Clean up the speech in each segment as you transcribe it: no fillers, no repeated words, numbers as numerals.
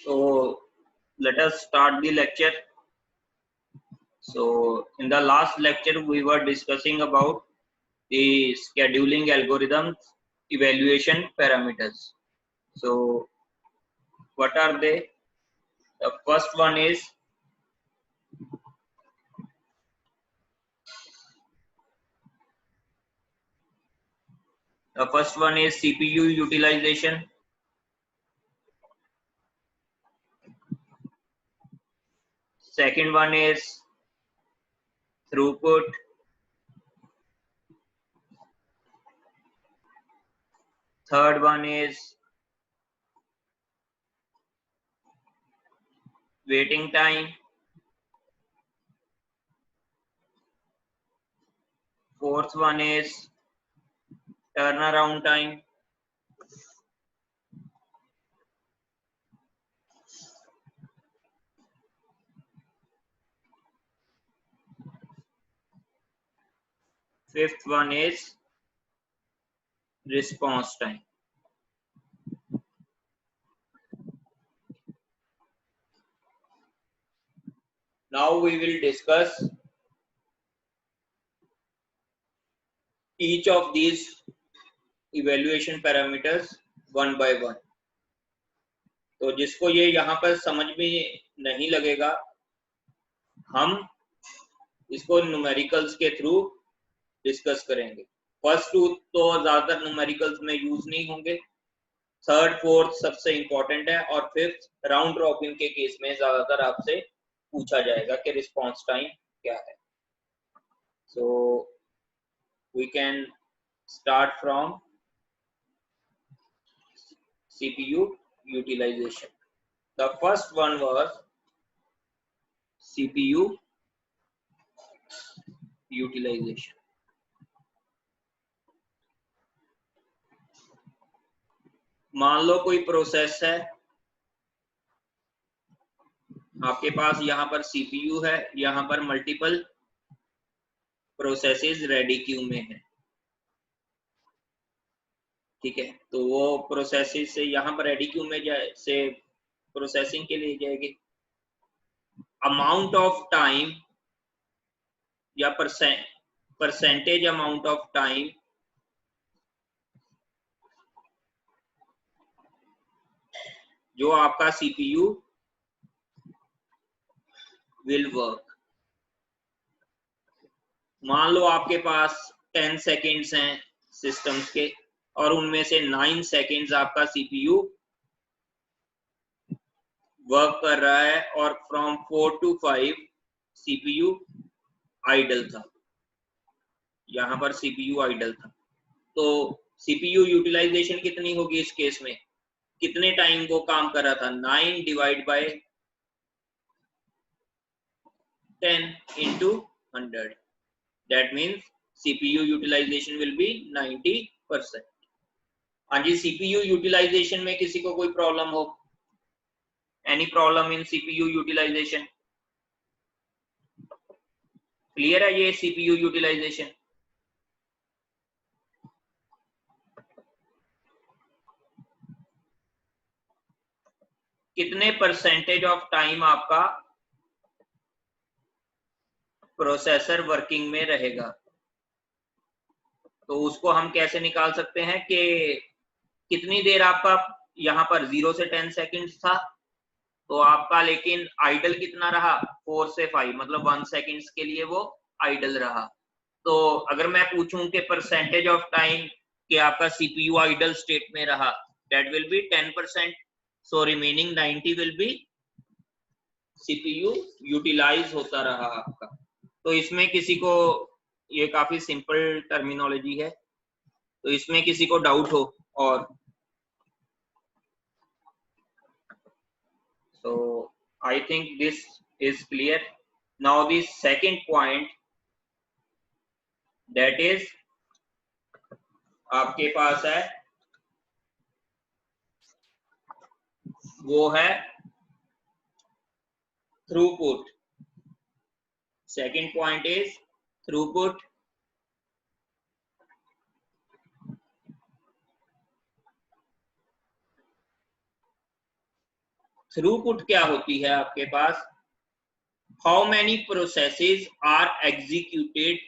So let us start the lecture. So in the last lecture we were discussing about the scheduling algorithms, evaluation parameters. So what are they? The first one is CPU utilization. Second one is throughput. Third one is waiting time. Fourth one is turnaround time. Fifth one is response time. Now we will discuss each of these evaluation parameters one by one. तो जिसको ये यहाँ पर समझ में नहीं लगेगा, हम इसको न्यूमेरिकल्स के थ्रू डिस्कस करेंगे. फर्स्ट टू तो ज्यादातर न्यूमेरिकल्स में यूज नहीं होंगे, थर्ड फोर्थ सबसे इंपॉर्टेंट है, और फिफ्थ राउंड रॉबिन के केस में ज्यादातर आपसे पूछा जाएगा कि रिस्पांस टाइम क्या है. So we can start from CPU utilization. The first one was CPU utilization. मान लो कोई प्रोसेस है, आपके पास यहाँ पर CPU है, यहाँ पर मल्टीपल प्रोसेसेस रेडी क्यू में है. ठीक है, तो वो प्रोसेसेस से यहाँ पर रेडी क्यू में से प्रोसेसिंग के लिए जाएगी. अमाउंट ऑफ टाइम या परसेंटेज अमाउंट ऑफ टाइम जो आपका CPU विल वर्क. मान लो आपके पास 10 सेकेंड्स हैं सिस्टम्स के, और उनमें से 9 सेकेंड्स आपका CPU वर्क कर रहा है, और फ्रॉम 4 to 5 CPU आइडल था. यहाँ पर CPU आइडल था, तो CPU यूटिलाइजेशन कितनी होगी इस केस में, कितने टाइम वो काम कर रहा था, 9 divide by 10 into 100, that means CPU utilization will be 90%. हाँ जी, CPU यूटिलाइजेशन में किसी को कोई प्रॉब्लम हो, any problem in CPU utilization? Clear है ये CPU यूटिलाइजेशन? कितने परसेंटेज ऑफ टाइम आपका प्रोसेसर वर्किंग में रहेगा, तो उसको हम कैसे निकाल सकते हैं कि कितनी देर आपका यहाँ पर 0 से 10 सेकंड्स था, तो आपका लेकिन आइडल कितना रहा, 4 से 5, मतलब 1 सेकंड्स के लिए वो आइडल रहा। तो अगर मैं पूछूं कि परसेंटेज ऑफ टाइम कि आपका CPU आइडल स्टेट में रहा, that will be 10%, so remaining 90 will be CPU utilize होता रहा आपका। तो इसमें किसी को, ये काफी सिंपल टर्मिनोलॉजी है, तो इसमें किसी को डाउट हो और so I think this is clear. Now the second point, that is आपके पास है वो है throughput. Second point is throughput. Throughput क्या होती है आपके पास, how many processes are executed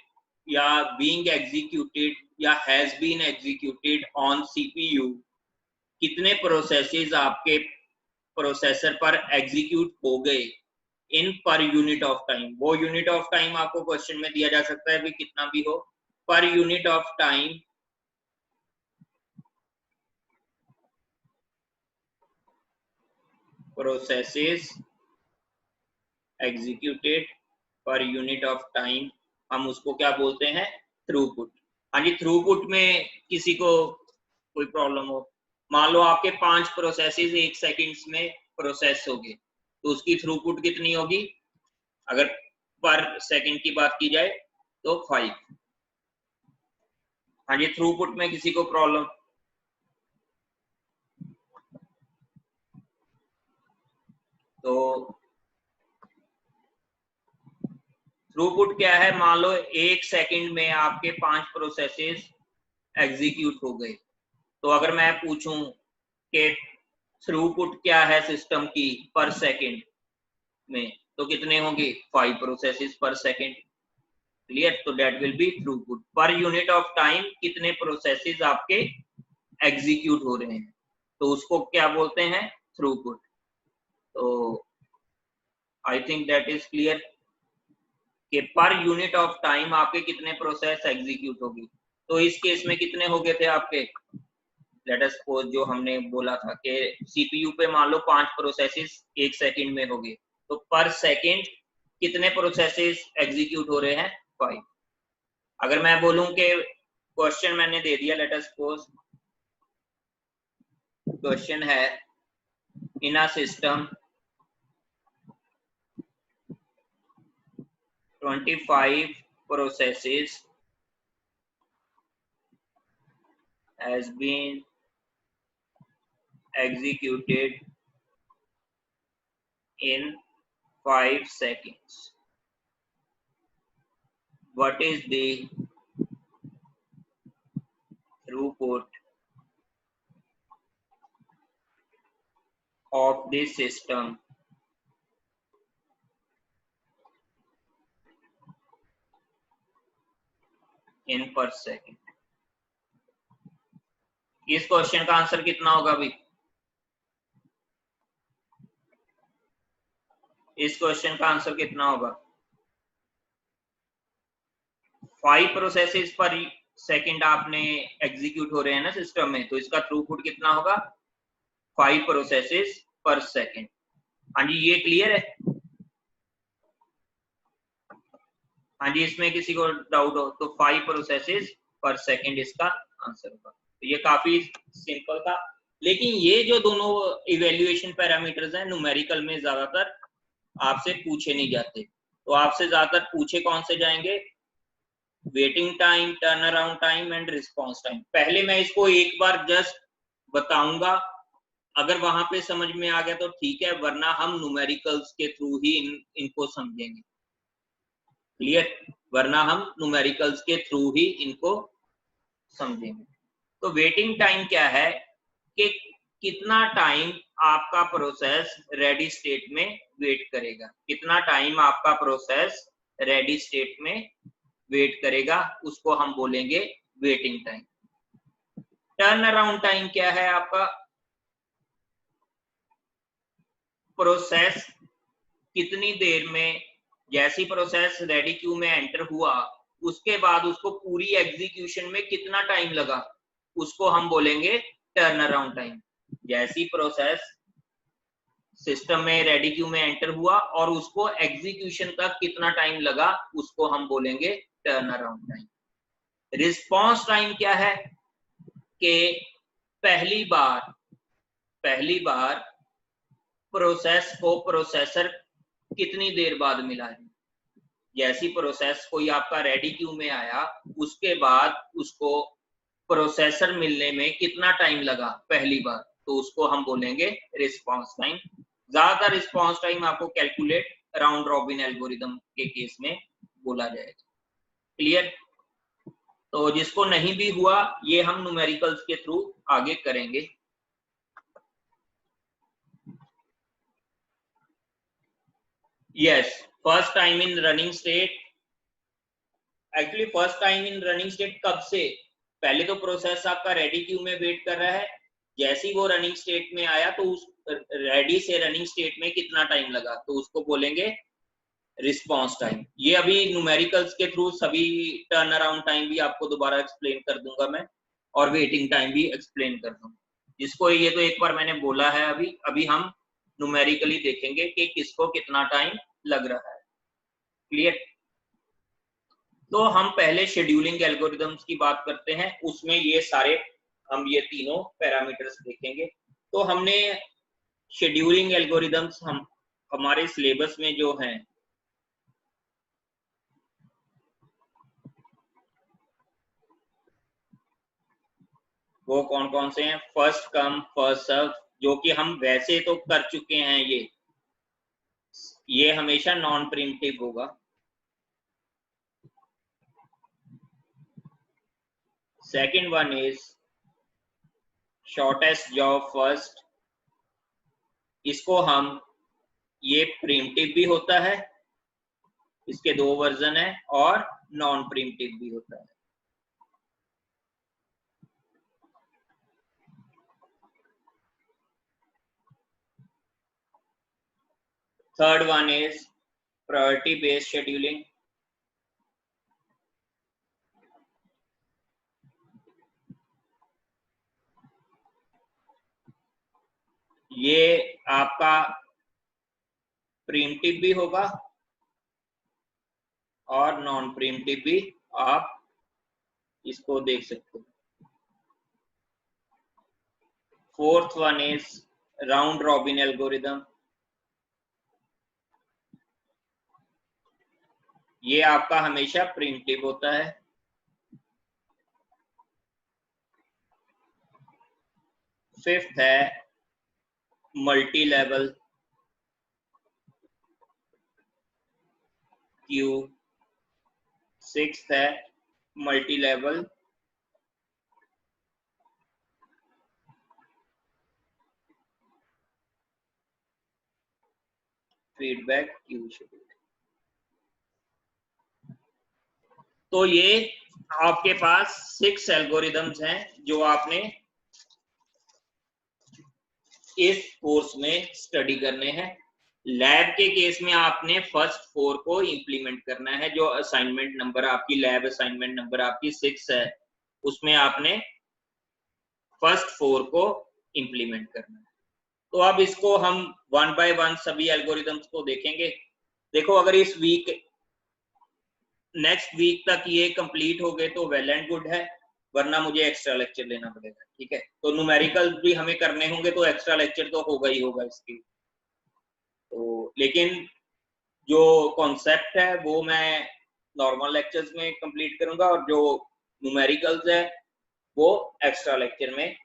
या बीइंग एग्जीक्यूटेड या has been executed on CPU, कितने प्रोसेसेस आपके प्रोसेसर पर एग्जीक्यूट हो गए in per unit of time. वो यूनिट ऑफ टाइम आपको क्वेश्चन में दिया जा सकता है भी कितना भी हो, पर unit of time processes executed पर यूनिट ऑफ टाइम, हम उसको क्या बोलते हैं, थ्रूपुट। हाँ जी, थ्रूपुट में किसी को कोई प्रॉब्लम हो, मान लो आपके 5 प्रोसेसेस 1 सेकंड्स में प्रोसेस हो गए, तो उसकी थ्रूपुट कितनी होगी, अगर पर सेकंड की बात की जाए तो 5। हाँ जी, थ्रूपुट में किसी को प्रॉब्लम? तो थ्रूपुट क्या है, मान लो 1 सेकंड में आपके 5 प्रोसेसेस एग्जीक्यूट हो गए, तो अगर मैं पूछूं कि थ्रूपुट क्या है सिस्टम की पर सेकंड में, तो कितने होंगे, 5 प्रोसेसेस पर सेकंड। क्लियर? तो दैट विल बी थ्रूपुट। पर यूनिट ऑफ टाइम कितने प्रोसेसेस आपके एग्जीक्यूट हो रहे हैं, तो उसको क्या बोलते हैं, थ्रूपुट। तो I think that is clear कि पर यूनिट ऑफ टाइम आपके कितने प्रोसेस एग्जीक्यूट होगी। तो इस केस में कितने हो गए थे आपके, लेट अस सपोज जो हमने बोला था कि CPU पे मान लो 5 प्रोसेसेस 1 सेकंड में हो गए, तो पर सेकंड कितने प्रोसेसेस एग्जीक्यूट हो रहे हैं, 5। अगर मैं बोलूं कि क्वेश्चन मैंने दे दिया, लेट अस सपोज क्वेश्चन है इन a system 25 processes has been executed in 5 seconds. What is the throughput of this system in per second? इस क्वेश्चन का आंसर कितना होगा भाई, इस क्वेश्चन का आंसर कितना होगा, 5 प्रोसेसेस पर सेकंड आपने एग्जीक्यूट हो रहे हैं ना सिस्टम में, तो इसका थ्रूपुट कितना होगा, 5 प्रोसेसेस पर सेकंड। हाँ जी, ये क्लियर है? हाँ जी, इसमें किसी को डाउट हो तो 5 प्रोसेसेस पर सेकंड इसका आंसर होगा। तो ये काफी सिंपल था, लेकिन ये जो दोनों इवेल्युएशन पैरामीटर्स हैं न्यूमेरिकल में ज्यादातर आपसे पूछे नहीं जाते। तो आपसे ज्यादातर पूछे कौन से जाएंगे? Waiting time, turn around time and response time. पहले मैं इसको एक बार जस्ट बताऊंगा, अगर वहां पे समझ में आ गया तो ठीक है, वरना हम न्यूमेरिकल्स के थ्रू ही इनको समझेंगे। क्लियर? वरना हम न्यूमेरिकल्स के थ्रू ही इनको समझेंगे। तो वेटिंग टाइम क्या है कि कितना टाइम आपका प्रोसेस रेडी स्टेट में वेट करेगा, कितना टाइम आपका प्रोसेस रेडी स्टेट में वेट करेगा, उसको हम बोलेंगे waiting time. Turn around time क्या है आपका? प्रोसेस कितनी देर में, जैसी प्रोसेस रेडी क्यू में एंटर हुआ उसके बाद उसको पूरी एग्जीक्यूशन में कितना टाइम लगा, उसको हम बोलेंगे टर्न अराउंड टाइम। जैसी प्रोसेस सिस्टम में रेडी क्यू में एंटर हुआ और उसको एग्जीक्यूशन तक कितना टाइम लगा, उसको हम बोलेंगे turn around time. Response time क्या है कि पहली बार प्रोसेस को प्रोसेसर कितनी देर बाद मिला है। जैसी प्रोसेस कोई आपका रेडी क्यू में आया उसके बाद उसको प्रोसेसर मिलने में कितना टाइम लगा पहली बार, तो उसको हम बोलेंगे रिस्पॉन्स टाइम। ज्यादातर रिस्पॉन्स टाइम आपको कैलकुलेट राउंड रॉबिन एल्गोरिदम के केस में बोला जाएगा। क्लियर? तो जिसको नहीं भी हुआ ये हम न्यूमेरिकल्स के थ्रू आगे करेंगे। Yes, first time in running state. Actually first time in running state कब से? पहले तो प्रोसेस आपका रेडी क्यू में वेट कर रहा है, जैसे ही वो रनिंग स्टेट में आया तो उस रेडी से रनिंग स्टेट में कितना टाइम लगा, तो उसको बोलेंगे रिस्पॉन्स टाइम। ये अभी न्यूमेरिकल्स के थ्रू सभी टर्न अराउंड टाइम भी आपको दोबारा एक्सप्लेन कर दूंगा मैं, और वेटिंग टाइम भी एक्सप्लेन कर दूंगा। जिसको ये तो एक बार मैंने बोला है, अभी हम न्यूमेरिकली देखेंगे कि किसको कितना टाइम लग रहा है। क्लियर? तो हम पहले शेड्यूलिंग एल्गोरिदम्स की बात करते हैं, उसमें ये सारे हम ये तीनों पैरामीटर्स देखेंगे। तो हमने शेड्यूलिंग एल्गोरिदम्स हम हमारे सिलेबस में जो हैं वो कौन कौन से हैं? फर्स्ट कम फर्स्ट सर्व, जो कि हम वैसे तो कर चुके हैं, ये हमेशा नॉन प्रिमिटिव होगा। Second one is shortest job first, इसको हम, ये प्रिमिटिव भी होता है, इसके दो वर्जन है, और नॉन प्रिमिटिव भी होता है। Third one is priority based scheduling, ये आपका प्रिमिटिव भी होगा और नॉन प्रिमिटिव भी, आप इसको देख सकते हो। Fourth one is round robin algorithm, ये आपका हमेशा प्रिमिटिव होता है। फिफ्थ है मल्टी लेवल क्यू, सिक्स्थ है multi level feedback queue schedule. तो ये आपके पास 6 एल्गोरिदम्स हैं जो आपने इस कोर्स में स्टडी करने हैं। लैब के केस में आपने फर्स्ट 4 को इंप्लीमेंट करना है। जो असाइनमेंट नंबर आपकी, लैब असाइनमेंट नंबर आपकी 6 है, उसमें आपने फर्स्ट 4 को इंप्लीमेंट करना है। तो अब इसको हम 1 बाय 1 सभी एल्गोरिदम्स को देखेंगे। देखो, अगर इस वीक नेक्स्ट वीक तक ये कंप्लीट हो गए तो वेल एंड गुड है, वरना मुझे एक्स्ट्रा लेक्चर लेना पड़ेगा। ठीक है, तो न्यूमेरिकल भी हमें करने होंगे तो एक्स्ट्रा लेक्चर तो होगा ही होगा इसकी। तो लेकिन जो कॉन्सेप्ट है वो मैं नॉर्मल लेक्चर्स में कंप्लीट करूंगा, और जो न्यूमेरिकल्स है वो एक्स्ट्रा लेक्चर में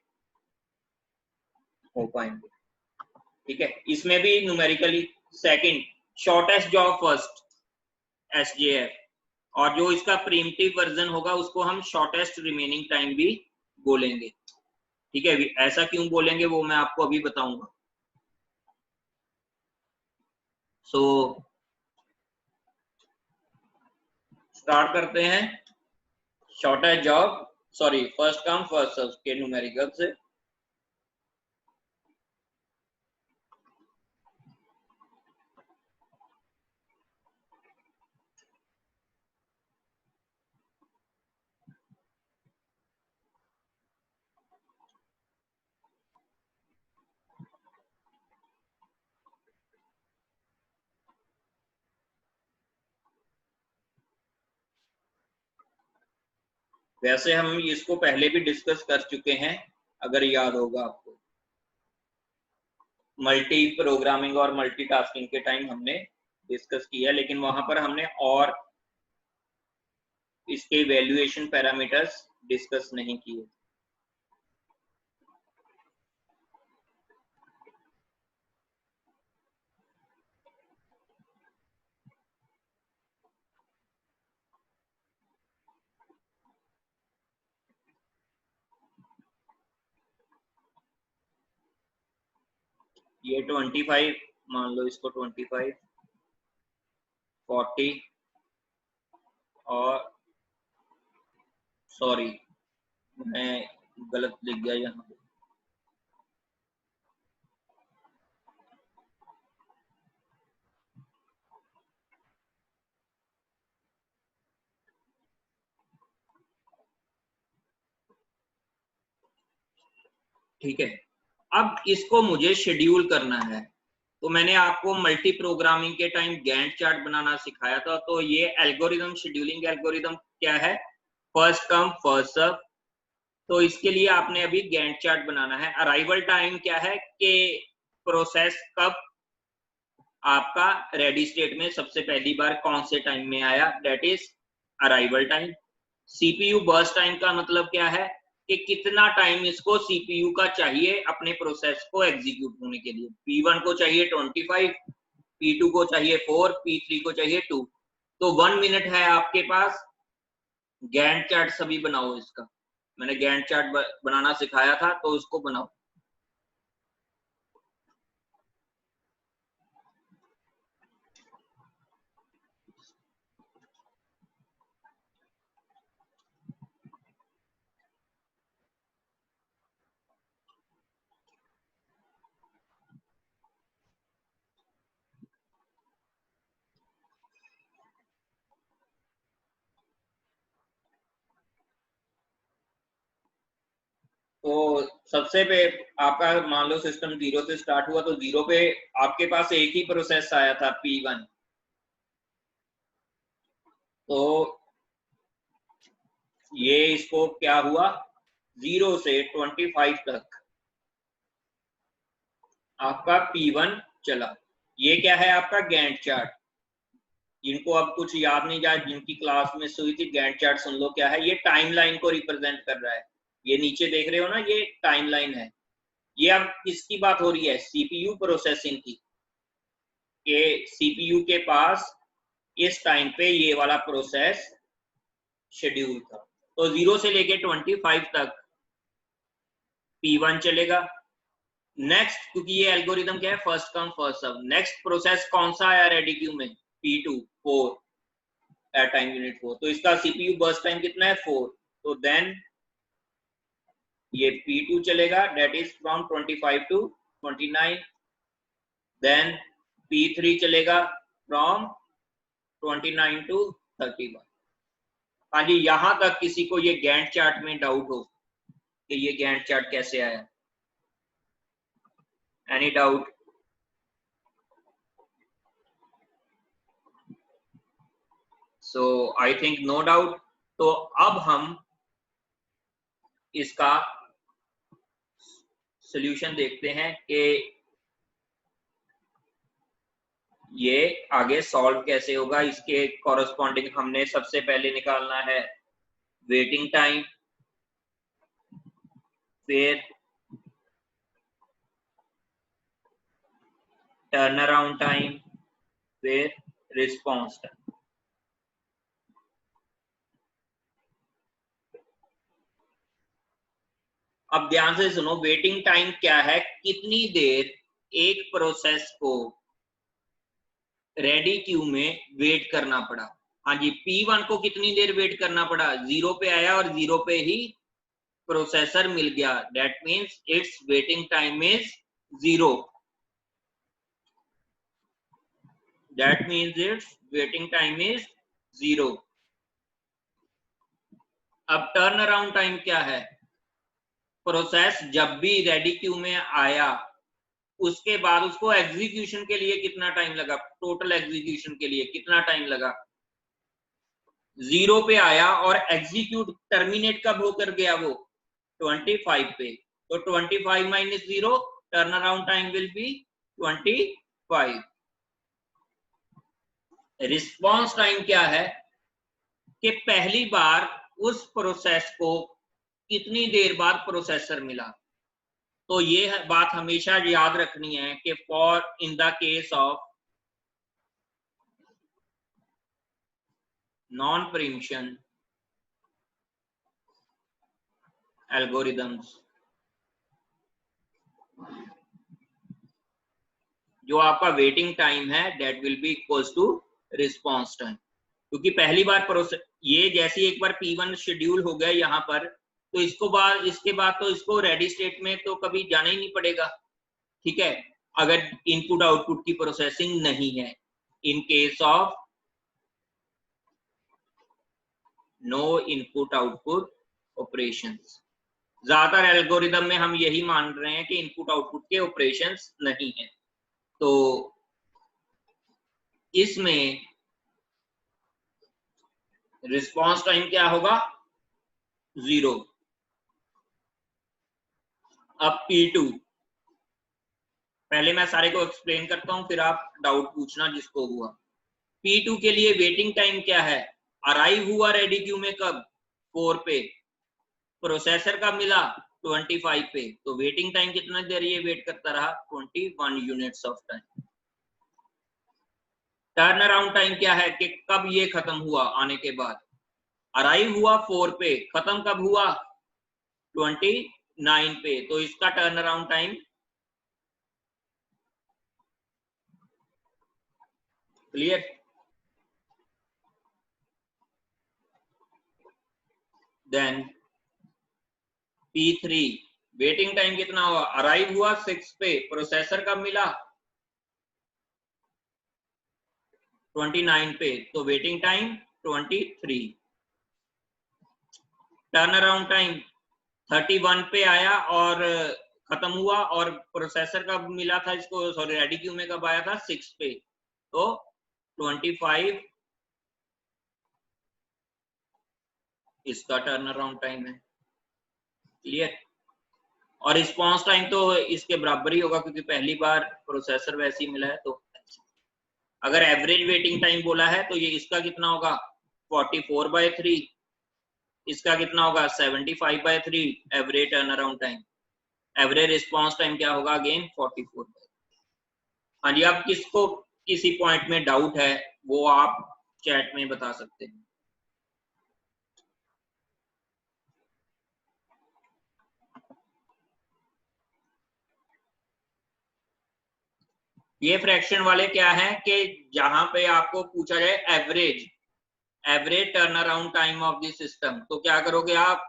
हो पाएंगे। ठीक है, इसमें भी numerically second shortest job first SJF, और जो इसका प्रीमिटिव वर्जन होगा उसको हम शॉर्टेस्ट रिमेनिंग टाइम भी बोलेंगे। ठीक है, ऐसा क्यों बोलेंगे वो मैं आपको अभी बताऊंगा। सो स्टार्ट करते हैं shortest job sorry first come first serve के न्यूमेरिकल से। वैसे हम इसको पहले भी डिस्कस कर चुके हैं, अगर याद होगा आपको, मल्टी प्रोग्रामिंग और मल्टीटास्किंग के टाइम हमने डिस्कस किया, लेकिन वहां पर हमने और इसके वैल्यूएशन पैरामीटर्स डिस्कस नहीं किए। ये 25 मान लो, इसको 25 40 और सॉरी मैं गलत लिख गया यहाँ पे, ठीक है। अब इसको मुझे शेड्यूल करना है, तो मैंने आपको मल्टी प्रोग्रामिंग के टाइम गैंट चार्ट बनाना सिखाया था। तो ये एल्गोरिदम, शेड्यूलिंग एल्गोरिदम क्या है, फर्स्ट कम फर्स्ट सर्व। तो इसके लिए आपने अभी गैंट चार्ट बनाना है। अराइवल टाइम क्या है कि प्रोसेस कब आपका रेडी स्टेट में सबसे पहली बार कौन से टाइम में आया, that is arrival time. CPU burst time का मतलब क्या है कि कितना टाइम इसको सीपीयू का चाहिए अपने प्रोसेस को एग्जीक्यूट होने के लिए। P1 को चाहिए 25, P2 को चाहिए 4, P3 को चाहिए 2। तो 1 मिनट है आपके पास। गैंट चार्ट सभी बनाओ इसका, मैंने गैंट चार्ट बनाना सिखाया था तो उसको बनाओ। तो सबसे पे आपका मान लो सिस्टम 0 से स्टार्ट हुआ, तो 0 पे आपके पास एक ही प्रोसेस आया था P1। तो ये इसको क्या हुआ, 0 से 25 तक आपका P1 चला। ये क्या है आपका गैंट चार्ट। जिनको अब कुछ याद नहीं जाए, जिनकी क्लास में हुई थी, गैंट चार्ट सुन लो क्या है। ये टाइमलाइन को रिप्रेजेंट कर रहा है। ये नीचे देख रहे हो ना, ये टाइमलाइन है। ये अब किसकी बात हो रही है, सीपीयू प्रोसेसिंग की, के सीपीयू के पास इस टाइम पे ये वाला प्रोसेस शेड्यूल था। तो 0 से लेके 25 तक P1 चलेगा। नेक्स्ट, क्योंकि ये एल्गोरिदम क्या है, first come first serve, next process कौन सा आया रेडी क्यू में, P2 4 एट टाइम यूनिट 4। तो इसका सीपीयू बर्स्ट टाइम कितना है, 4। तो देन ये P2 चलेगा, date is from 25 to 29। Then P3 चलेगा फ्रॉम 29 टू 31। हाँ जी, यहां तक किसी को ये गैंट चार्ट में डाउट हो कि ये गैंट चार्ट कैसे आया, any doubt? So I think no doubt. तो अब हम इसका सॉल्यूशन देखते हैं कि ये आगे सॉल्व कैसे होगा। इसके कॉरस्पॉन्डिंग हमने सबसे पहले निकालना है वेटिंग टाइम, फिर टर्न अराउंड टाइम, फिर रिस्पॉन्स टाइम। अब ध्यान से सुनो, वेटिंग टाइम क्या है, कितनी देर एक प्रोसेस को रेडी क्यू में वेट करना पड़ा। हाँ जी, P1 को कितनी देर वेट करना पड़ा, 0 पे आया और 0 पे ही प्रोसेसर मिल गया, that means it's waiting time is 0। That means it's waiting time is 0। अब टर्न अराउंड टाइम क्या है, प्रोसेस जब भी रेडी क्यू में आया उसके बाद उसको एग्जीक्यूशन के लिए कितना टाइम लगा, टोटल एग्जीक्यूशन के लिए कितना टाइम लगा। 0 पे आया और एग्जीक्यूट टर्मिनेट कब होकर गया वो 25 पे, तो 25 minus 0, turn around time will B 25। Response time क्या है कि पहली बार उस प्रोसेस को कितनी देर बाद प्रोसेसर मिला। तो ये बात हमेशा याद रखनी है कि for in the case of non preemption algorithms, जो आपका वेटिंग टाइम है that will be equals to response time. क्योंकि पहली बार प्रोसेस ये जैसे एक बार P1 शेड्यूल हो गया यहाँ पर, तो इसके बाद तो इसको रेडी स्टेट में तो कभी जाना ही नहीं पड़ेगा, ठीक है, अगर इनपुट आउटपुट की प्रोसेसिंग नहीं है। In case of no input output operations, ज्यादातर एल्गोरिदम में हम यही मान रहे हैं कि इनपुट आउटपुट के ऑपरेशंस नहीं है। तो इसमें रिस्पॉन्स टाइम क्या होगा, 0। अब P2, पहले मैं सारे को एक्सप्लेन करता हूं फिर आप डाउट पूछना जिसको हुआ। P2 के लिए वेटिंग टाइम क्या है, अराइव हुआ रेडी क्यू में कब 4 पे, प्रोसेसर कब मिला 25 पे, तो वेटिंग टाइम कितना देर ये वेट करता रहा 21 units of time. Turn around time क्या है कि कब ये खत्म हुआ आने के बाद, अराइव हुआ 4 पे, खत्म कब हुआ 29 पे, तो इसका turn around time clear. Then P3 waiting time कितना हुआ, अराइव हुआ 6 पे, प्रोसेसर कब मिला 29 पे, तो waiting time 23। Turn around time 31 पे आया और खत्म हुआ, और प्रोसेसर कब मिला था इसको, सॉरी रेडी क्यू में कब आया था 6 पे, तो 25 इसका टर्न अराउंड टाइम है, क्लियर। और रिस्पॉन्स टाइम तो इसके बराबर ही होगा क्योंकि पहली बार प्रोसेसर वैसे ही मिला है। तो अगर एवरेज वेटिंग टाइम बोला है तो ये इसका कितना होगा 44/3, इसका कितना होगा 75/3 average turn around time. Average response time क्या होगा अगेन 44। हाँ जी, अब किसको किसी पॉइंट में डाउट है वो आप चैट में बता सकते हैं। ये फ्रैक्शन वाले क्या है कि जहां पे आपको पूछा जाए average turn around time of the system, तो क्या करोगे आप,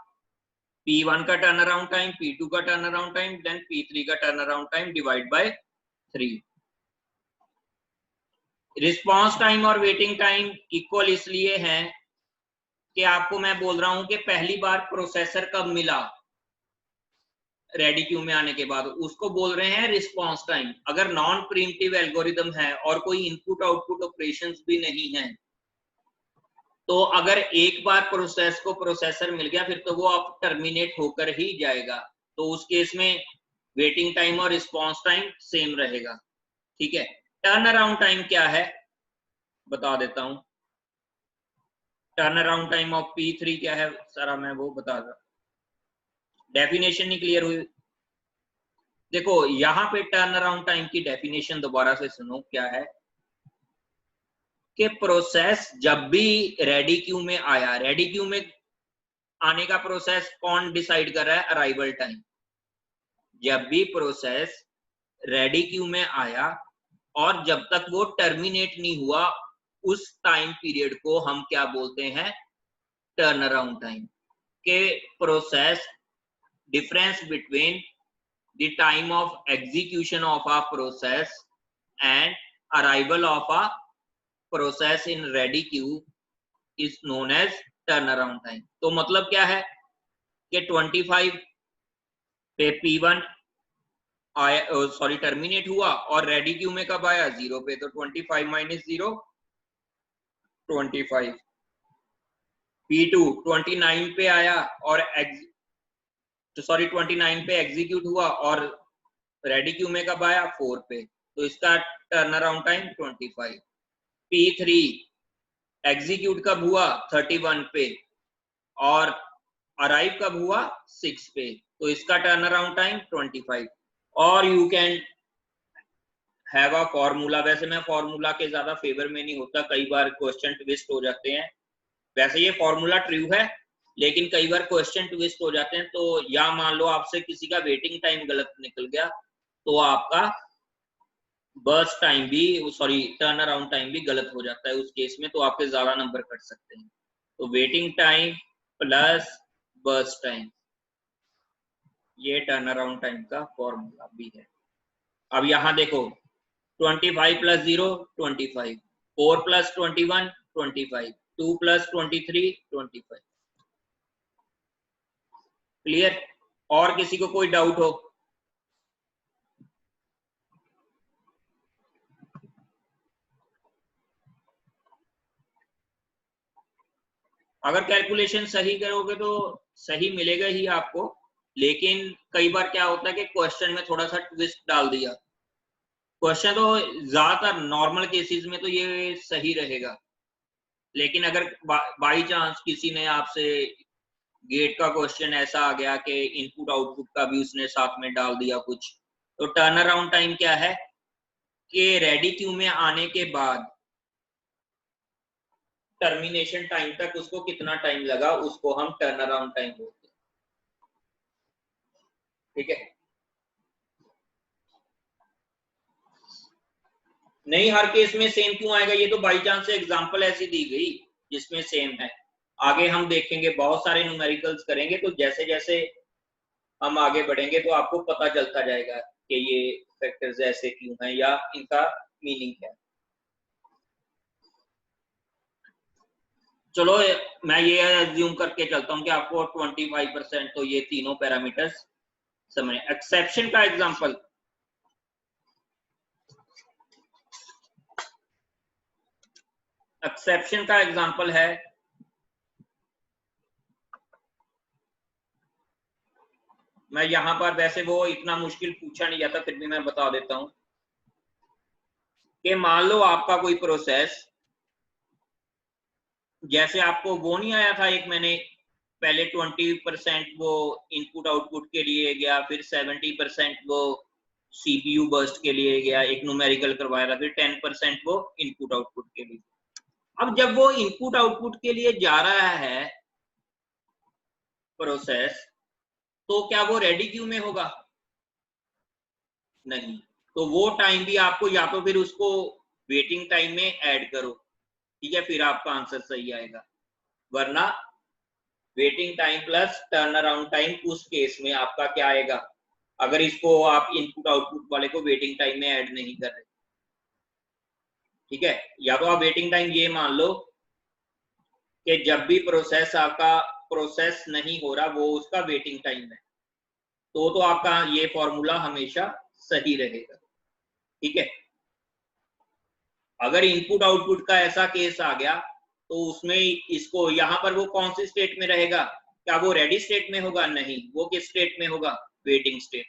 P1 का टर्न अराउंड टाइम, P2 का turn around time, then P3 का turn around time divide by 3। Response time और वेटिंग टाइम इक्वल इसलिए है कि आपको मैं बोल रहा हूं कि पहली बार प्रोसेसर कब मिला रेडी क्यू में आने के बाद, उसको बोल रहे हैं रिस्पॉन्स टाइम। अगर नॉन प्रीम्प्टिव एल्गोरिदम है और कोई इनपुट आउटपुट ऑपरेशंस भी नहीं है तो अगर एक बार प्रोसेस को प्रोसेसर मिल गया फिर तो वो अब टर्मिनेट होकर ही जाएगा, तो उस केस में वेटिंग टाइम और रिस्पॉन्स टाइम सेम रहेगा। ठीक है, टर्न अराउंड टाइम क्या है बता देता हूं। Turn around time of P3 क्या है सारा मैं वो बता रहा, डेफिनेशन नहीं क्लियर हुई। देखो यहां पे टर्न अराउंड टाइम की डेफिनेशन दोबारा से सुनो क्या है कि प्रोसेस जब भी रेडी क्यू में आया, रेडी क्यू में आने का प्रोसेस कौन डिसाइड कर रहा है, अराइवल टाइम। जब भी प्रोसेस रेडी क्यू में आया और जब तक वो टर्मिनेट नहीं हुआ उस टाइम पीरियड को हम क्या बोलते हैं, टर्न अराउंड टाइम। के process difference between the time of execution of a process and arrival of a process in ready queue is known as turnaround time। तो मतलब क्या है कि 25 पे P1 आया, सॉरी टर्मिनेट हुआ और रेडी क्यू में कब आया 0 पे, तो 25 माइनस 0 25। P2 29 पे आया और तो सॉरी 29 पे एग्जीक्यूट हुआ और रेडी क्यू में कब आया 4 पे, तो इसका turn around time 25। P3 execute कब हुआ 31 पे और अराइव कब हुआ 6 पे, तो इसका टर्न अराउंड टाइम 25। और you can have a formula, वैसे मैं फॉर्मूला के ज्यादा फेवर में नहीं होता, कई बार क्वेश्चन ट्विस्ट हो जाते हैं। वैसे ये फॉर्मूला ट्रू है लेकिन कई बार क्वेश्चन ट्विस्ट हो जाते हैं, तो या मान लो आपसे किसी का वेटिंग टाइम गलत निकल गया तो आपका बर्स्ट टाइम भी, सॉरी टर्न अराउंड टाइम भी गलत हो जाता है उस केस में, तो आपके ज्यादा नंबर कट सकते हैं। तो waiting time plus burst time, ये टर्न अराउंड टाइम का फॉर्मूला भी है। अब यहां देखो 25 प्लस 0 25, 4 प्लस 21 25, 2 प्लस 23 25। क्लियर? और किसी को कोई डाउट हो? अगर कैलकुलेशन सही करोगे तो सही मिलेगा ही आपको, लेकिन कई बार क्या होता है कि क्वेश्चन में थोड़ा सा ट्विस्ट डाल दिया। क्वेश्चन तो ज्यादातर नॉर्मल केसेस में तो ये सही रहेगा, लेकिन अगर बाई चांस किसी ने आपसे गेट का क्वेश्चन ऐसा आ गया कि इनपुट आउटपुट का भी उसने साथ में डाल दिया कुछ, तो टर्न अराउंड टाइम क्या है कि रेडी क्यू में आने के बाद टर्मिनेशन टाइम तक उसको कितना टाइम लगा उसको हम टर्न अराउंड टाइम बोलते हैं। ठीक है, नहीं हर केस में सेम क्यों आएगा, ये तो बाई चांस से एग्जांपल ऐसी दी गई जिसमें सेम है। आगे हम देखेंगे बहुत सारे न्यूमेरिकल्स करेंगे, तो जैसे जैसे हम आगे बढ़ेंगे तो आपको पता चलता जाएगा कि ये फैक्टर्स ऐसे क्यों हैं या इनका मीनिंग क्या है। चलो मैं ये एज्यूम करके चलता हूं कि आपको 25% तो ये तीनों पैरामीटर्स समझ। एक्सेप्शन का एग्जांपल, एक्सेप्शन का एग्जांपल है मैं यहां पर, वैसे वो इतना मुश्किल पूछा नहीं जाता फिर भी मैं बता देता हूं कि मान लो आपका कोई प्रोसेस, जैसे आपको वो नहीं आया था एक मैंने पहले 20% वो इनपुट आउटपुट के लिए गया, फिर 70% वो सीपीयू बर्स्ट के लिए गया, एक न्यूमेरिकल करवाया था, फिर 10% वो इनपुट आउटपुट के लिए। अब जब वो इनपुट आउटपुट के लिए जा रहा है प्रोसेस, तो क्या वो रेडी क्यू में होगा? नहीं, तो वो टाइम भी आपको या तो फिर उसको वेटिंग टाइम में ऐड करो, ठीक है, फिर आपका आंसर सही आएगा, वरना waiting time plus turn around time उस केस में आपका क्या आएगा, अगर इसको आप इनपुट आउटपुट वाले को वेटिंग टाइम में ऐड नहीं कर रहे। ठीक है, या तो आप वेटिंग टाइम ये मान लो कि जब भी प्रोसेस आपका प्रोसेस नहीं हो रहा वो उसका वेटिंग टाइम है, तो आपका ये फॉर्मूला हमेशा सही रहेगा। ठीक है, अगर इनपुट आउटपुट का ऐसा केस आ गया तो उसमें इसको यहाँ पर वो कौन सी स्टेट में रहेगा? क्या वो रेडी स्टेट में होगा? नहीं, वो किस स्टेट में होगा? Waiting state.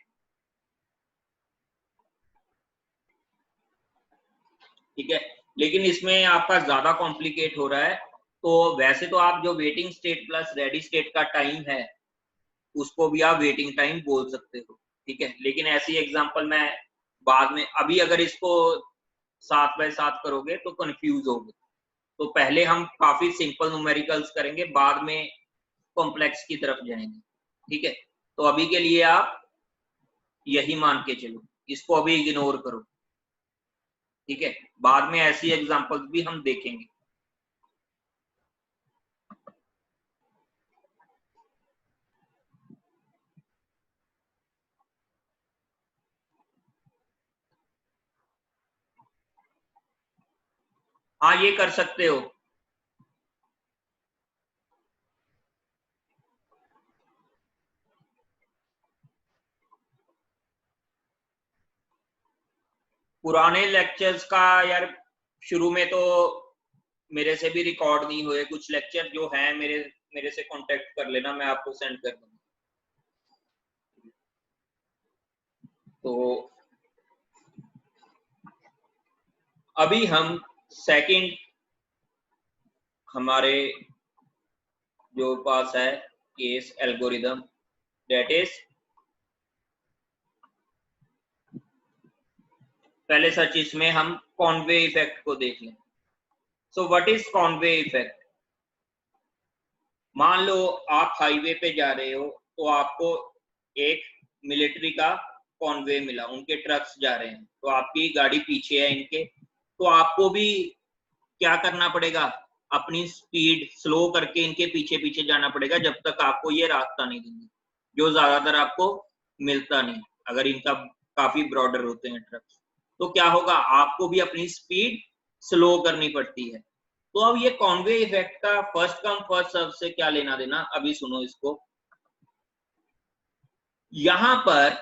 ठीक है, लेकिन इसमें आपका ज्यादा कॉम्प्लिकेट हो रहा है। तो वैसे तो आप जो waiting state plus ready state का टाइम है उसको भी आप वेटिंग टाइम बोल सकते हो। ठीक है, लेकिन ऐसी एग्जांपल मैं बाद में, अभी अगर इसको 7 बाय 7 करोगे तो कंफ्यूज होगे। तो पहले हम काफी सिंपल न्यूमेरिकल्स करेंगे, बाद में कॉम्प्लेक्स की तरफ जाएंगे। ठीक है, तो अभी के लिए आप यही मान के चलो, इसको अभी इग्नोर करो। ठीक है, बाद में ऐसी एग्जांपल्स भी हम देखेंगे। हाँ, ये कर सकते हो। पुराने लेक्चर्स का यार शुरू में तो मेरे से भी रिकॉर्ड नहीं हुए, कुछ लेक्चर जो है मेरे मेरे से कांटेक्ट कर लेना, मैं आपको सेंड कर दूंगा। तो अभी हम सेकंड हमारे जो पास है केस एल्गोरिदम, दैट इज, पहले सच इसमें हम कॉनवे इफेक्ट को देख लें। So what is Conway effect? मान लो आप हाईवे पे जा रहे हो, तो आपको एक मिलिट्री का कॉनवे मिला, उनके ट्रक्स जा रहे हैं, तो आपकी गाड़ी पीछे है इनके, तो आपको भी क्या करना पड़ेगा? अपनी स्पीड स्लो करके इनके पीछे पीछे जाना पड़ेगा जब तक आपको ये रास्ता नहीं देंगे, जो ज्यादातर आपको मिलता नहीं अगर इनका काफी ब्रॉडर होते हैं ट्रक्स। तो क्या होगा? आपको भी अपनी स्पीड स्लो करनी पड़ती है। तो अब ये कॉन्वे इफेक्ट का फर्स्ट कम फर्स्ट सर्व से क्या लेना देना, अभी सुनो इसको। यहां पर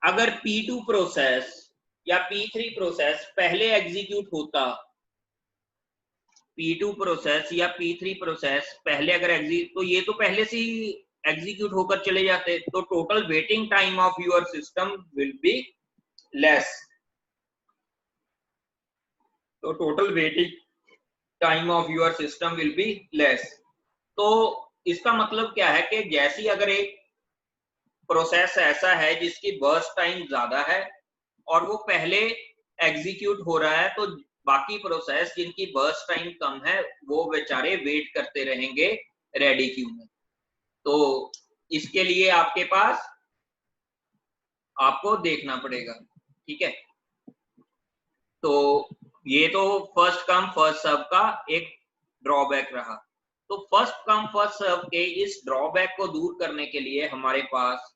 अगर P2 प्रोसेस या P3 प्रोसेस पहले एग्जीक्यूट होता, P2 प्रोसेस या P3 प्रोसेस पहले अगर एग्जीक्यूट, तो ये तो पहले से ही एग्जीक्यूट होकर चले जाते, तो total waiting time of your system will be less. तो total waiting time of your system will be less. तो इसका मतलब क्या है कि जैसी अगर एक प्रोसेस ऐसा है जिसकी बर्स्ट टाइम ज्यादा है और वो पहले एग्जीक्यूट हो रहा है, तो बाकी प्रोसेस जिनकी बर्स्ट टाइम कम है वो बेचारे वेट करते रहेंगे रेडी क्यू में। तो इसके लिए आपके पास आपको देखना पड़ेगा। ठीक है, तो ये तो फर्स्ट कम फर्स्ट सर्व का एक ड्रॉबैक रहा। तो फर्स्ट कम फर्स्ट सर्व के इस ड्रॉबैक को दूर करने के लिए हमारे पास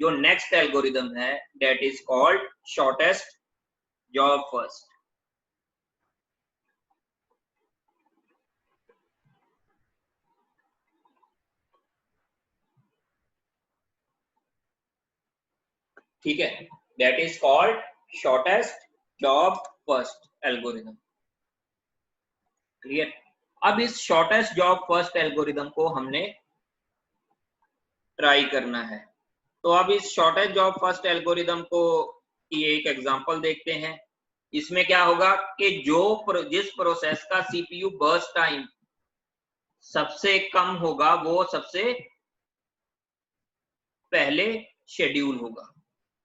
जो नेक्स्ट एल्गोरिदम है, that is called shortest job first. ठीक है, that is called shortest job first algorithm. Clear? अब इस शॉर्टेस्ट जॉब फर्स्ट एल्गोरिदम को हमने ट्राई करना है। तो अब इस शॉर्टेस्ट जॉब फर्स्ट एल्गोरिदम को की एक एग्जांपल देखते हैं। इसमें क्या होगा कि जिस प्रोसेस का सीपीयू बर्स्ट टाइम सबसे कम होगा वो सबसे पहले शेड्यूल होगा।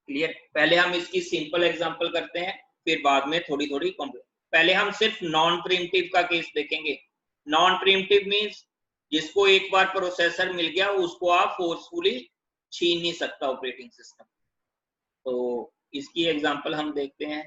क्लियर? पहले हम इसकी सिंपल एग्जांपल करते हैं, फिर बाद में थोड़ी थोड़ी कॉम्प्लेक्स। पहले हम सिर्फ नॉन प्रीम्प्टिव का केस देखेंगे। नॉन प्रीम्प्टिव मींस जिसको एक बार प्रोसेसर मिल गया उसको आप फोर्सफुली छीन नहीं सकता ऑपरेटिंग सिस्टम। तो इसकी एग्जांपल हम देखते हैं।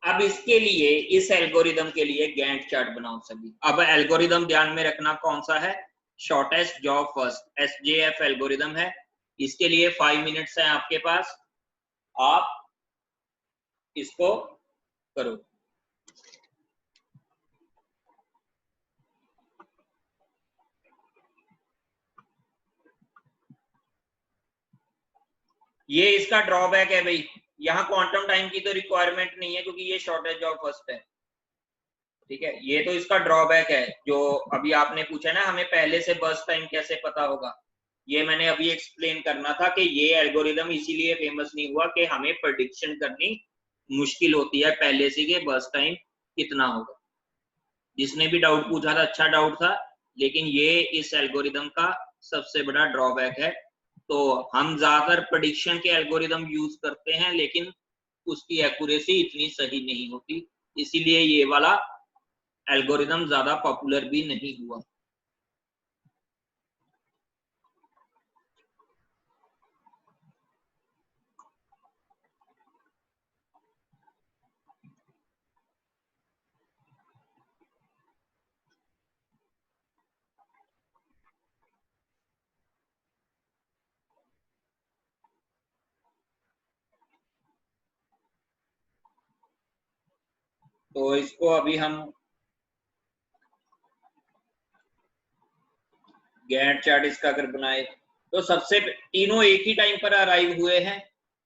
अब इसके लिए, इस एल्गोरिदम के लिए गैंट चार्ट बनाओ सभी। अब एल्गोरिदम ध्यान में रखना कौन सा है, shortest job first, SJF algorithm है। इसके लिए 5 मिनट्स है आपके पास, आप इसको करो। ये इसका ड्रॉबैक है भाई, यहाँ क्वांटम टाइम की तो रिक्वायरमेंट नहीं है क्योंकि ये शॉर्टेज जॉब फर्स्ट है, ठीक है। ये तो इसका ड्रॉबैक है। जो अभी आपने पूछा ना हमें पहले से बर्स्ट टाइम कैसे पता होगा, ये मैंने अभी एक्सप्लेन करना था कि ये एल्गोरिदम इसीलिए फेमस नहीं हुआ कि हमें प्रेडिक्शन करनी मुश्किल होती है पहले से कि बर्स्ट टाइम कितना होगा। जिसने भी डाउट पूछा था अच्छा डाउट था, लेकिन ये इस एल्गोरिदम का सबसे बड़ा ड्रॉबैक है। तो हम ज्यादातर प्रेडिक्शन के एल्गोरिदम यूज करते हैं लेकिन उसकी एक्यूरेसी इतनी सही नहीं होती, इसीलिए ये वाला एल्गोरिदम ज्यादा पॉपुलर भी नहीं हुआ। तो इसको अभी हम गैंट चार्ट इसका अगर बनाए तो सबसे तीनों एक ही टाइम पर अराइव हुए हैं,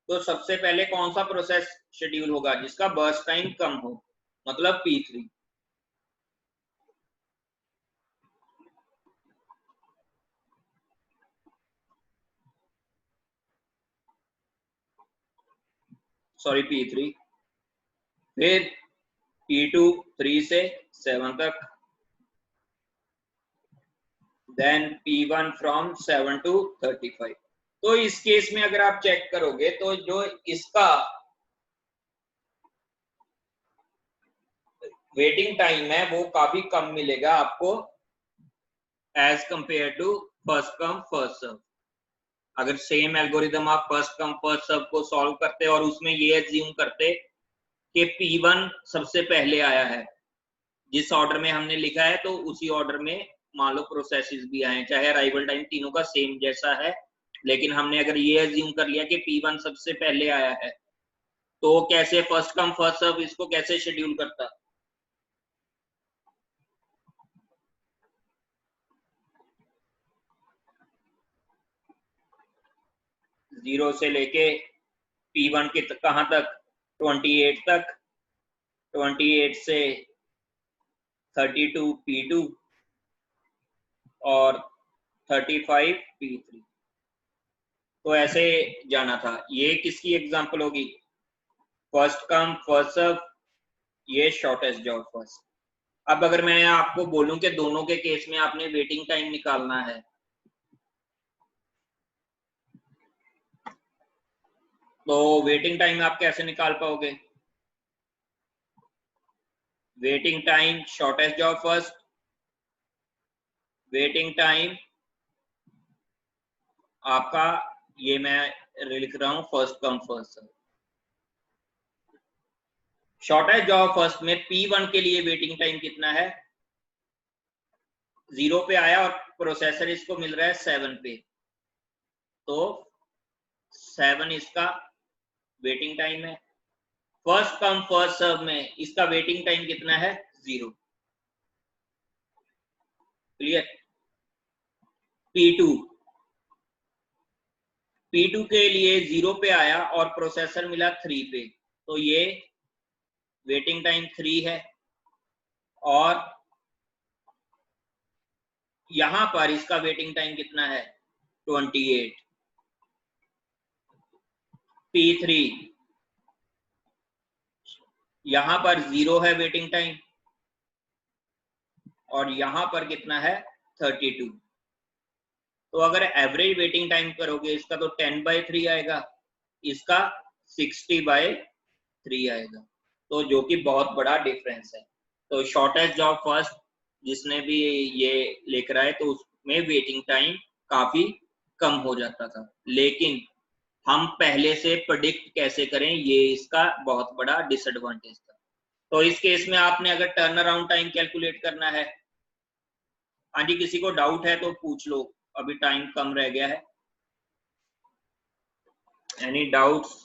तो सबसे पहले कौन सा प्रोसेस शेड्यूल होगा जिसका बर्स्ट टाइम कम हो, मतलब P3। सॉरी P3, फिर P2 3 से 7 तक, देन P1 फ्रॉम 7 to 35। तो इस केस में अगर आप चेक करोगे तो जो इसका वेटिंग टाइम है वो काफी कम मिलेगा आपको as compare to first come first serve. अगर सेम एल्गोरिदम आप फर्स्ट कम फर्स्ट सर्व को सॉल्व करते और उसमें ये एज्यूम करते कि P1 सबसे पहले आया है, जिस ऑर्डर में हमने लिखा है तो उसी ऑर्डर में मान लो प्रोसेसेस भी आए, चाहे अराइवल टाइम तीनों का सेम जैसा है, लेकिन हमने अगर ये एज्यूम कर लिया कि P1 सबसे पहले आया है, तो कैसे फर्स्ट कम फर्स्ट सर्व इसको कैसे शेड्यूल करता, 0 से लेके P1 के कहां तक, 28 तक, 28 से 32 P2 और 35 P3। तो ऐसे जाना था। ये किसकी एग्जांपल होगी, फर्स्ट कम फर्स्ट सर्व, ये शॉर्टेस्ट जॉब फर्स्ट। अब अगर मैं आपको बोलूं कि दोनों के केस में आपने वेटिंग टाइम निकालना है, तो वेटिंग टाइम आप कैसे निकाल पाओगे, waiting time shortest job first, waiting time आपका, ये मैं लिख रहा हूं first come first serve. Shortest job first में P1 के लिए वेटिंग टाइम कितना है, 0 पे आया और प्रोसेसर इसको मिल रहा है 7 पे, तो 7 इसका वेटिंग टाइम है। फर्स्ट कम फर्स्ट सर्व में इसका वेटिंग टाइम कितना है, 0। क्लियर। P2 के लिए 0 पे आया और प्रोसेसर मिला 3 पे, तो ये वेटिंग टाइम 3 है, और यहां पर इसका वेटिंग टाइम कितना है, 28। P3 यहां पर 0 है वेटिंग टाइम, और यहां पर कितना है, 32। तो अगर एवरेज वेटिंग टाइम करोगे इसका तो 10/3 आएगा, इसका 60/3 आएगा, तो जो कि बहुत बड़ा डिफरेंस है। तो शॉर्टेस्ट जॉब फर्स्ट जिसने भी ये लेकर आए तो उसमें वेटिंग टाइम काफी कम हो जाता था, लेकिन हम पहले से प्रेडिक्ट कैसे करें ये इसका बहुत बड़ा डिसएडवांटेज था। तो इस केस में आपने अगर टर्न अराउंड टाइम कैलकुलेट करना है, हाँ जी किसी को डाउट है तो पूछ लो, अभी टाइम कम रह गया है। Any doubts?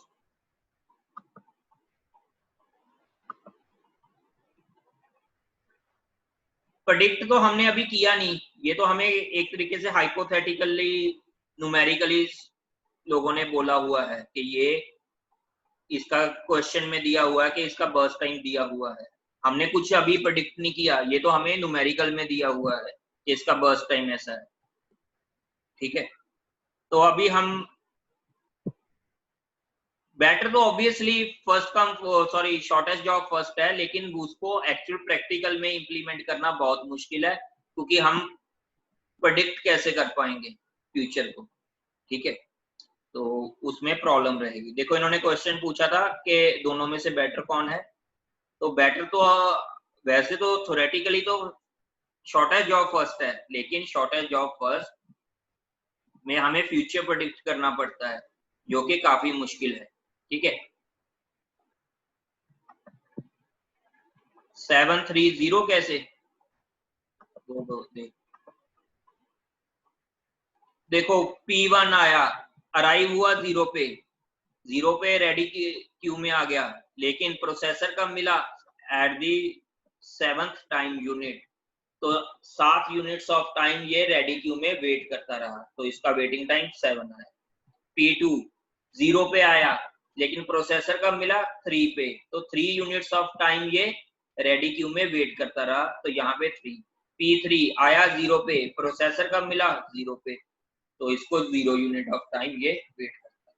प्रेडिक्ट तो हमने अभी किया नहीं, ये तो हमें एक तरीके से हाइपोथेटिकली न्यूमेरिकली लोगों ने बोला हुआ है कि ये इसका क्वेश्चन में दिया हुआ है कि इसका बर्स्ट टाइम दिया हुआ है। हमने कुछ अभी प्रेडिक्ट नहीं किया, ये तो हमें न्यूमेरिकल में दिया हुआ है कि इसका बर्स्ट टाइम ऐसा है। ठीक है, तो अभी हम बेटर तो obviously first come sorry shortest job first है, लेकिन उसको एक्चुअल प्रैक्टिकल में इंप्लीमेंट करना बहुत मुश्किल है, क्योंकि हम प्रेडिक्ट कैसे कर पाएंगे फ्यूचर को। ठीक है, तो उसमें प्रॉब्लम रहेगी। देखो इन्होंने क्वेश्चन पूछा था कि दोनों में से बेटर कौन है, तो बेटर तो वैसे तो थ्योरेटिकली तो शॉर्टेस्ट जॉब फर्स्ट है, लेकिन शॉर्टेस्ट जॉब फर्स्ट में हमें फ्यूचर प्रेडिक्ट करना पड़ता है, जो कि काफी मुश्किल है। ठीक है, 730 कैसे? देखो P1 आया, अराइव हुआ 0 पे रेडी क्यू में आ गया, लेकिन प्रोसेसर कब मिला? At the 7th time unit. तो 7 यूनिट्स ऑफ टाइम ये रेडी क्यू में वेट करता रहा, तो इसका वेटिंग टाइम 7 आया। P2 0 पे आया, लेकिन प्रोसेसर कब मिला? 3 पे, तो 3 यूनिट्स ऑफ टाइम ये रेडी क्यू में वेट करता रहा, तो यहाँ पे 3। P3 आया 0 पे, प्रोसेसर कब मिला? 0 पे, तो इसको 0 यूनिट ऑफ टाइम ये वेट करता है।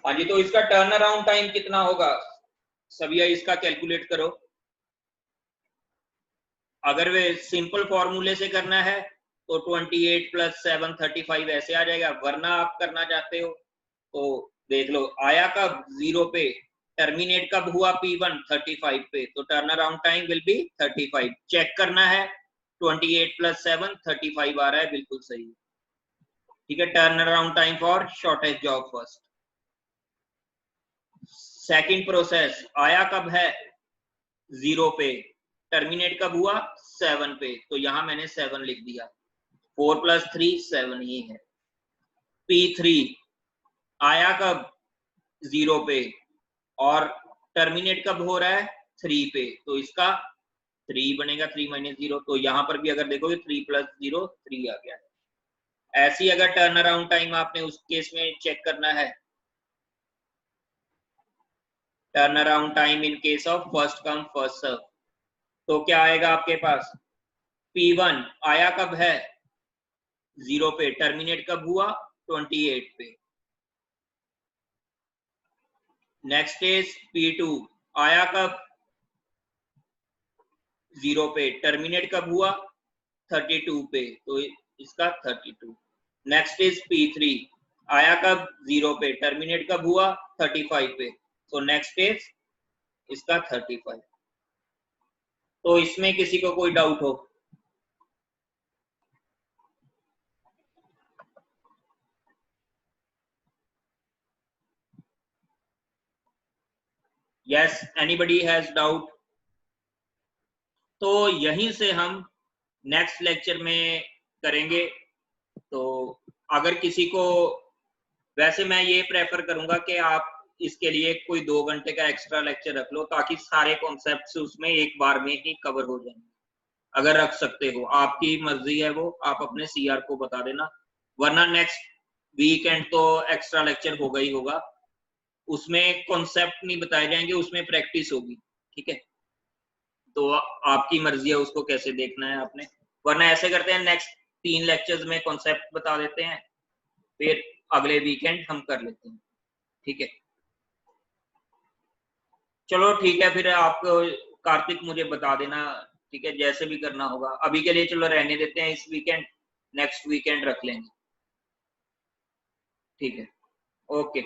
हाँ जी, तो इसका टर्न अराउंड टाइम कितना होगा? सभी इसका कैलकुलेट करो। अगर वे सिंपल फॉर्मूले से करना है तो 28 + 7 35 ऐसे आ जाएगा, वरना आप करना चाहते हो तो देख लो, आया कब? 0 पे, टर्मिनेट कब हुआ? P1 35 पे, तो turn around time will be 35। Check करना है, 28 + 7 35 आ रहा है, बिल्कुल सही। ठीक है, turn around time for shortest job first. Second process आया कब है? 0 पे, टर्मिनेट कब हुआ? 7 पे, तो यहां मैंने 7 लिख दिया। 4 + 3 7 ही है। P3 आया कब? 0 पे, और टर्मिनेट कब हो रहा है? 3 पे, तो इसका 3 बनेगा, 3 - 0, तो यहां पर भी अगर देखोगे 3 + 0 3 आ गया है। ऐसी अगर टर्न अराउंड टाइम आपने उस केस में चेक करना है, turn around time in case of first come first serve, तो क्या आएगा आपके पास? P1 आया कब है? 0 पे, टर्मिनेट कब हुआ? 28 पे। नेक्स्ट इज P2 आया कब? 0 पे, टर्मिनेट कब हुआ? 32 पे, तो इसका 32। नेक्स्ट इज P3 आया कब? 0 पे, टर्मिनेट कब हुआ? 35 पे, तो नेक्स्ट इज इसका 35। तो इसमें किसी को कोई डाउट हो? Yes, anybody has doubt? तो यहीं से हम नेक्स्ट लेक्चर में करेंगे। तो अगर किसी को, वैसे मैं ये प्रेफर करूंगा कि आप इसके लिए कोई 2 घंटे का एक्स्ट्रा लेक्चर रख लो, ताकि सारे कॉन्सेप्ट्स उसमें एक बार में ही कवर हो जाएंगे। अगर रख सकते हो, आपकी मर्जी है, वो आप अपने सीआर को बता देना, वरना नेक्स्ट वीकेंड तो एक्स्ट्रा लेक्चर होगा ही होगा, उसमें कॉन्सेप्ट नहीं बताए जाएंगे, उसमें प्रैक्टिस होगी। ठीक है, तो आपकी मर्जी है उसको कैसे देखना है आपने, वरना ऐसे करते हैं नेक्स्ट 3 लेक्चर्स में कॉन्सेप्ट बता देते हैं, फिर अगले वीकेंड हम कर लेते हैं। ठीक है, चलो ठीक है, फिर आप कार्तिक मुझे बता देना, ठीक है, जैसे भी करना होगा। अभी के लिए चलो रहने देते हैं, इस वीकेंड, नेक्स्ट वीकेंड रख लेंगे। ठीक है, ओके।